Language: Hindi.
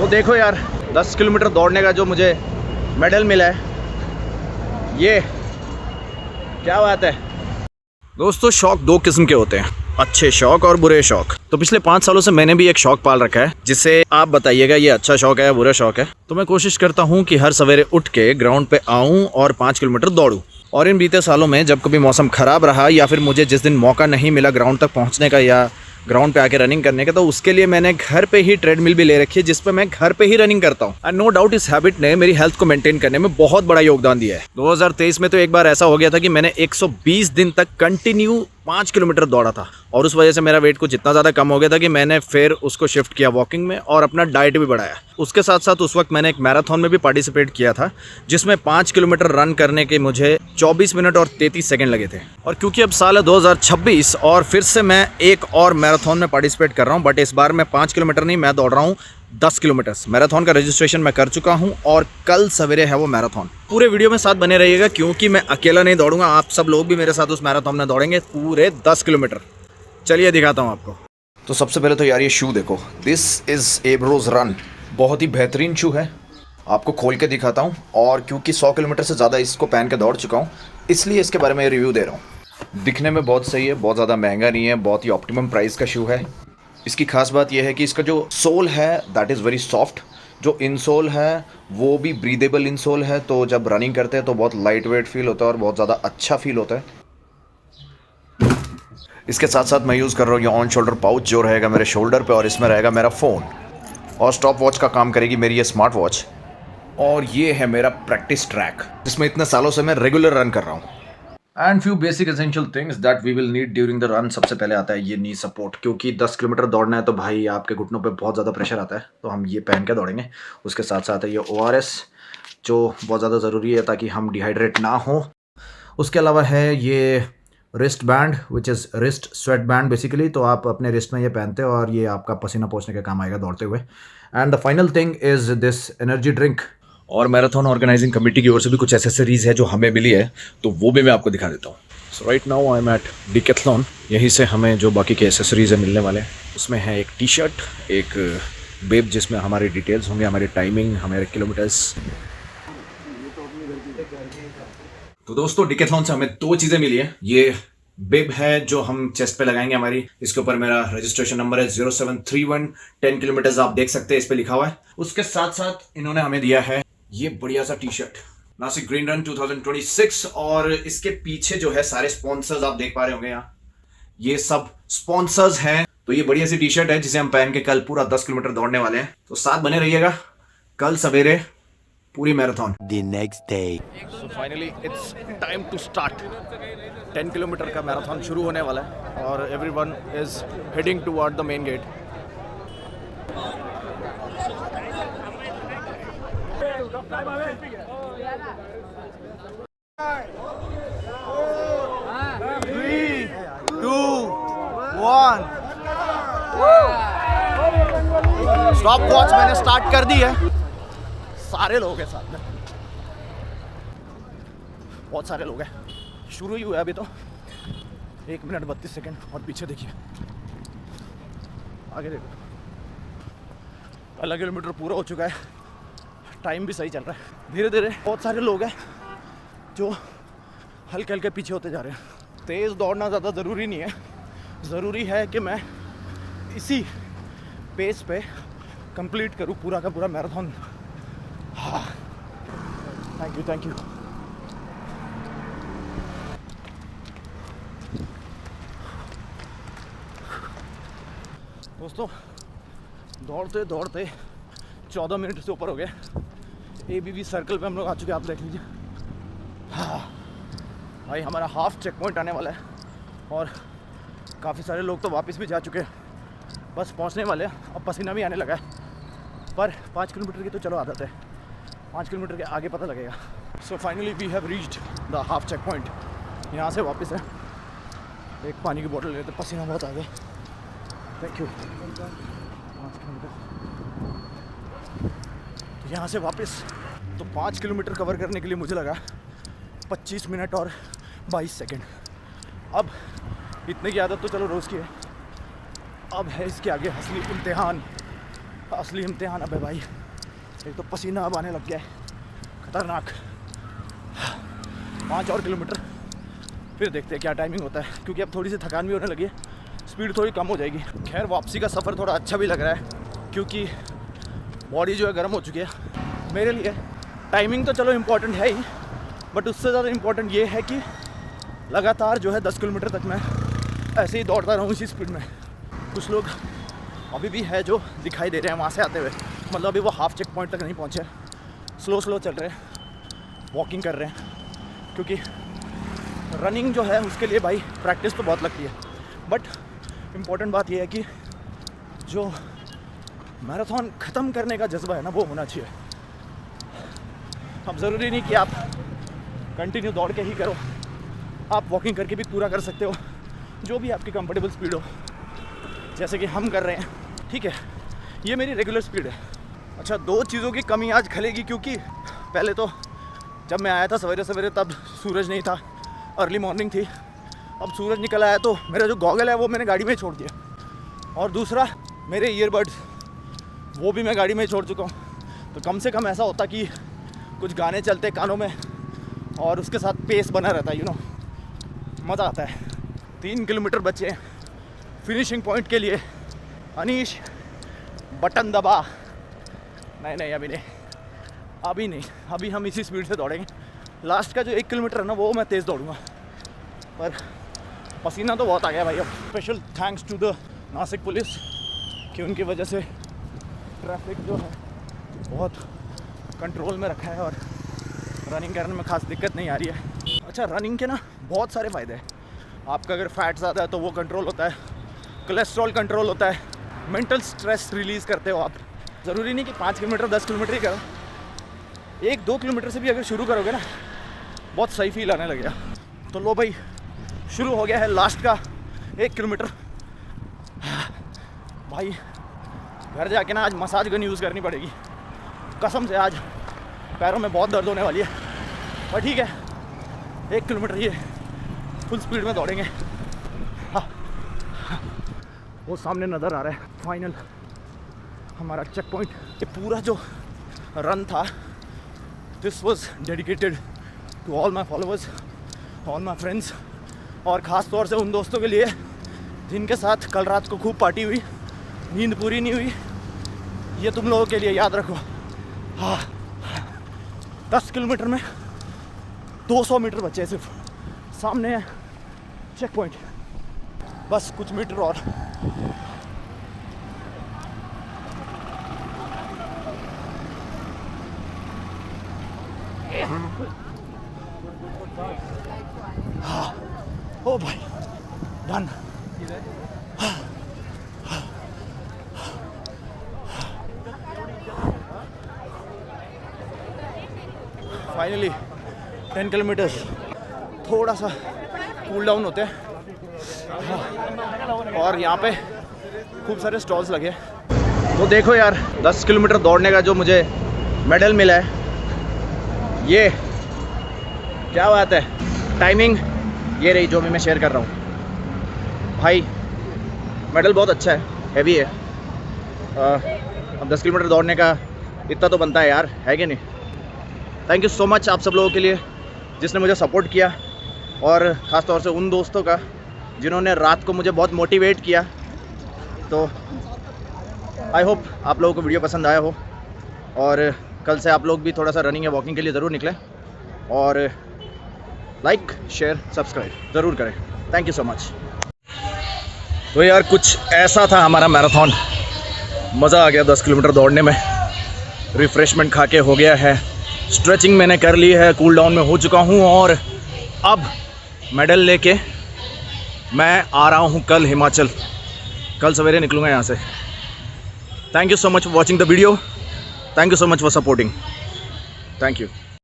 देखो यार, 10 किलोमीटर दौड़ने का जो मुझे मेडल मिला है, ये क्या बात है दोस्तों। शौक दो किस्म के होते हैं, अच्छे शौक और बुरे शौक। तो पिछले 5 सालों से मैंने भी एक शौक पाल रखा है, जिससे आप बताइएगा ये अच्छा शौक है या बुरा शौक है। तो मैं कोशिश करता हूँ कि हर सवेरे उठ के ग्राउंड पे आऊँ और 5 किलोमीटर दौड़ूँ। और इन बीते सालों में जब कभी मौसम ख़राब रहा या फिर मुझे जिस दिन मौका नहीं मिला ग्राउंड तक पहुँचने का या ग्राउंड पे आके रनिंग करने का, तो उसके लिए मैंने घर पे ही ट्रेडमिल भी ले रखी है, जिस पे मैं घर पे ही रनिंग करता हूँ। एंड नो डाउट इस हैबिट ने मेरी हेल्थ को मेंटेन करने में बहुत बड़ा योगदान दिया है। 2023 में तो एक बार ऐसा हो गया था कि मैंने 120 दिन तक कंटिन्यू 5 किलोमीटर दौड़ा था, और उस वजह से मेरा वेट कुछ इतना ज़्यादा कम हो गया था कि मैंने फिर उसको शिफ्ट किया वॉकिंग में और अपना डाइट भी बढ़ाया। उसके साथ साथ उस वक्त मैंने एक मैराथन में भी पार्टिसिपेट किया था, जिसमें 5 किलोमीटर रन करने के मुझे 24 मिनट और 33 सेकंड लगे थे। और क्योंकि अब साल है 2026 और फिर से मैं एक और मैराथन में पार्टिसिपेट कर रहा हूँ, बट इस बार मैं 5 किलोमीटर नहीं, मैं दौड़ रहा हूँ 10 किलोमीटर। मैराथन का रजिस्ट्रेशन मैं कर चुका हूं और कल सवेरे है वो मैराथन। पूरे वीडियो में साथ बने रहिएगा, क्योंकि मैं अकेला नहीं दौड़ूंगा, आप सब लोग भी मेरे साथ उस मैराथन में दौड़ेंगे पूरे 10 किलोमीटर। चलिए दिखाता हूं आपको। तो सबसे पहले तो यार ये शू देखो, दिस इज़ एब्रोज रन, बहुत ही बेहतरीन शू है। आपको खोल के दिखाता हूँ, और क्योंकि 100 किलोमीटर से ज़्यादा इसको पहन के दौड़ चुका हूँ, इसलिए इसके बारे में रिव्यू दे रहा हूँ। दिखने में बहुत सही है, बहुत ज़्यादा महंगा नहीं है, बहुत ही ऑप्टिमम प्राइस का शू है। इसकी खास बात यह है कि इसका जो सोल है दैट इज़ वेरी सॉफ्ट, जो इनसोल है वो भी ब्रीदेबल इनसोल है, तो जब रनिंग करते हैं तो बहुत लाइट वेट फील होता है और बहुत ज़्यादा अच्छा फील होता है। इसके साथ साथ मैं यूज़ कर रहा हूँ ये ऑन शोल्डर पाउच, जो रहेगा मेरे शोल्डर पे, और इसमें रहेगा मेरा फ़ोन, और स्टॉप वॉच का काम करेगी मेरी ये स्मार्ट वॉच। और ये है मेरा प्रैक्टिस ट्रैक, जिसमें इतने सालों से मैं रेगुलर रन कर रहा हूँ। And few basic essential things that we will need during the run. सबसे पहले आता है ये नी सपोर्ट, क्योंकि 10 किलोमीटर दौड़ना है तो भाई आपके घुटनों पे बहुत ज़्यादा प्रेशर आता है, तो हम ये पहन के दौड़ेंगे। उसके साथ साथ है ये ORS, जो बहुत ज़्यादा ज़रूरी है ताकि हम डिहाइड्रेट ना हो। उसके अलावा है ये wrist band, which is wrist sweat band basically, तो आप अपने रिस्ट में ये पहनते हो और ये आपका पसीना पोंछने का काम आएगा दौड़ते हुए। And the final thing is this energy drink. और मैराथन ऑर्गेनाइजिंग कमेटी की ओर से भी कुछ एसेसरीज है जो हमें मिली है, तो वो भी मैं आपको दिखा देता हूँ। So right now I am at Decathlon, यहीं से हमें जो बाकी के एसेसरीज है मिलने वाले हैं। उसमें है एक टी-शर्ट, एक बेब जिसमें हमारी डिटेल्स होंगे, हमारी टाइमिंग, हमारे किलोमीटर्स। तो दोस्तों डिकैथलॉन से हमें 2 चीज़ें मिली है। ये बिब है जो हम चेस्ट पे लगाएंगे हमारी, इसके ऊपर मेरा रजिस्ट्रेशन नंबर है 0731, 10 किलोमीटर्स आप देख सकते हैं, इस पे लिखा हुआ है। उसके साथ साथ इन्होंने हमें दिया है ये बढ़िया सा टी-शर्ट, नासिक ग्रीन रन 2026, और इसके पीछे जो है सारे स्पॉन्सर्स आप देख पा रहे होंगे यहाँ, ये सब स्पॉन्सर्स हैं। तो ये बढ़िया सी टी-शर्ट है जिसे हम पहन के कल पूरा 10 किलोमीटर दौड़ने वाले हैं। तो साथ बने रहिएगा, कल सवेरे पूरी marathon. The next day. So finally it's time to start. 10 kilometre का मैराथन शुरू होने वाला है और everyone is heading toward the main gate. Stop watch मैंने स्टार्ट कर दी है, सारे लोग हैं साथ में, बहुत सारे लोग हैं। शुरू ही हुआ है अभी तो, 1 मिनट 32 सेकंड, और पीछे देखिए, आगे देखो, पहला किलोमीटर पूरा हो चुका है, टाइम भी सही चल रहा है। धीरे धीरे बहुत सारे लोग हैं जो हल्के हल्के पीछे होते जा रहे हैं। तेज़ दौड़ना ज़्यादा ज़रूरी नहीं है, ज़रूरी है कि मैं इसी पेस पे कंप्लीट करूँ पूरा का पूरा मैराथन। हाँ, थैंक यू। दोस्तों दौड़ते दौड़ते 14 मिनट से ऊपर हो गए। ABB सर्कल पे हम लोग आ चुके हैं, आप देख लीजिए। हाँ भाई, हमारा हाफ चेक पॉइंट आने वाला है और काफ़ी सारे लोग तो वापस भी जा चुके हैं, बस पहुंचने वाले हैं। अब पसीना भी आने लगा है, पर 5 किलोमीटर की तो चलो आदत है, 5 किलोमीटर के आगे पता लगेगा। So finally we have reached the half check point. यहाँ से वापस है, एक पानी की बोतल लेते, पसीना बहुत आ गया। Thank you. 5 किलोमीटर तो यहाँ से वापस, तो 5 किलोमीटर कवर करने के लिए मुझे लगा 25 मिनट और 22 सेकंड। अब इतने की आदत तो चलो रोज़ की है, अब है इसके आगे असली इम्तिहान। असली इम्तिहान अब है भाई। एक तो पसीना अब आने लग गया है खतरनाक। 5 और किलोमीटर, फिर देखते हैं क्या टाइमिंग होता है, क्योंकि अब थोड़ी सी थकान भी होने लगी है, स्पीड थोड़ी कम हो जाएगी। खैर वापसी का सफ़र थोड़ा अच्छा भी लग रहा है, क्योंकि बॉडी जो है गर्म हो चुकी है मेरे लिए। टाइमिंग तो चलो इम्पोर्टेंट है ही, बट उससे ज़्यादा इम्पोर्टेंट ये है कि लगातार जो है 10 किलोमीटर तक मैं ऐसे ही दौड़ता रहूँ इसी स्पीड में। कुछ लोग अभी भी है जो दिखाई दे रहे हैं वहाँ से आते हुए, मतलब अभी वो हाफ चेक पॉइंट तक नहीं पहुँचे, स्लो चल रहे हैं, वॉकिंग कर रहे हैं, क्योंकि रनिंग जो है उसके लिए भाई प्रैक्टिस तो बहुत लगती है, बट इम्पोर्टेंट बात यह है कि जो मैराथन ख़त्म करने का जज्बा है ना वो होना चाहिए। अब ज़रूरी नहीं कि आप कंटिन्यू दौड़ के ही करो, आप वॉकिंग करके भी पूरा कर सकते हो, जो भी आपकी कंफर्टेबल स्पीड हो, जैसे कि हम कर रहे हैं। ठीक है, ये मेरी रेगुलर स्पीड है। अच्छा, 2 चीज़ों की कमी आज खलेगी, क्योंकि पहले तो जब मैं आया था सवेरे सवेरे तब सूरज नहीं था, अर्ली मॉर्निंग थी। अब सूरज निकल आया तो मेरा जो गॉगल है वो मैंने गाड़ी में ही छोड़ दिया, और दूसरा मेरे ईयरबड्स वो भी मैं गाड़ी में ही छोड़ चुका हूँ। तो कम से कम ऐसा होता कि कुछ गाने चलते कानों में और उसके साथ पेस बना रहता है, मज़ा आता है। 3 किलोमीटर बचे हैं फिनिशिंग पॉइंट के लिए। अनीश बटन दबा। नहीं अभी नहीं, अभी हम इसी स्पीड से दौड़ेंगे। लास्ट का जो 1 किलोमीटर है ना वो मैं तेज़ दौड़ूंगा, पर पसीना तो बहुत आ गया भाई। अब special thanks to the Nashik police कि उनकी वजह से ट्रैफिक जो है बहुत कंट्रोल में रखा है और रनिंग करने में खास दिक्कत नहीं आ रही है। अच्छा, रनिंग के ना बहुत सारे फ़ायदे हैं। आपका अगर फैट ज़्यादा है तो वो कंट्रोल होता है, कोलेस्ट्रॉल कंट्रोल होता है, मेंटल स्ट्रेस रिलीज़ करते हो आप। ज़रूरी नहीं कि 5 किलोमीटर 10 किलोमीटर ही करो, 1-2 किलोमीटर से भी अगर शुरू करोगे ना बहुत सही फील आने लगेगा। तो लो भाई, शुरू हो गया है लास्ट का 1 किलोमीटर। भाई घर जाके ना आज मसाज गन यूज़ करनी पड़ेगी कसम से, आज पैरों में बहुत दर्द होने वाली है। पर ठीक है, 1 किलोमीटर ये फुल स्पीड में दौड़ेंगे। हाँ, वो सामने नज़र आ रहा है फाइनल हमारा चेक पॉइंट। ये पूरा जो रन था, this was dedicated to all my followers, all my friends, और ख़ास तौर से उन दोस्तों के लिए जिनके साथ कल रात को खूब पार्टी हुई, नींद पूरी नहीं हुई। ये तुम लोगों के लिए याद रखो। हाँ, 10 किलोमीटर में 200 मीटर बचे सिर्फ, सामने है चेक पॉइंट, बस कुछ मीटर और। हाँ, ओ भाई डन। फाइनली 10 किलोमीटर्स थोड़ा सा कूल डाउन होते हैं। और यहाँ पे खूब सारे स्टॉल्स लगे। तो देखो यार, 10 किलोमीटर दौड़ने का जो मुझे मेडल मिला है, ये क्या बात है। टाइमिंग ये रही जो भी मैं शेयर कर रहा हूँ। भाई मेडल बहुत अच्छा है, हैवी है। अब 10 किलोमीटर दौड़ने का इतना तो बनता है यार, है कि नहीं। थैंक यू सो मच आप सब लोगों के लिए जिसने मुझे सपोर्ट किया, और ख़ास तौर से उन दोस्तों का जिन्होंने रात को मुझे बहुत मोटिवेट किया। तो आई होप आप लोगों को वीडियो पसंद आया हो, और कल से आप लोग भी थोड़ा सा रनिंग या वॉकिंग के लिए ज़रूर निकलें, और लाइक शेयर सब्सक्राइब ज़रूर करें। Thank you so much. तो यार कुछ ऐसा था हमारा मैराथन। मज़ा आ गया 10 किलोमीटर दौड़ने में। रिफ़्रेशमेंट खा के हो गया है, स्ट्रेचिंग मैंने कर ली है, कूल डाउन में हो चुका हूँ, और अब मेडल लेके मैं आ रहा हूँ कल हिमाचल। कल सवेरे निकलूँगा यहाँ से। Thank you so much for watching the video. Thank you so much for supporting. Thank you.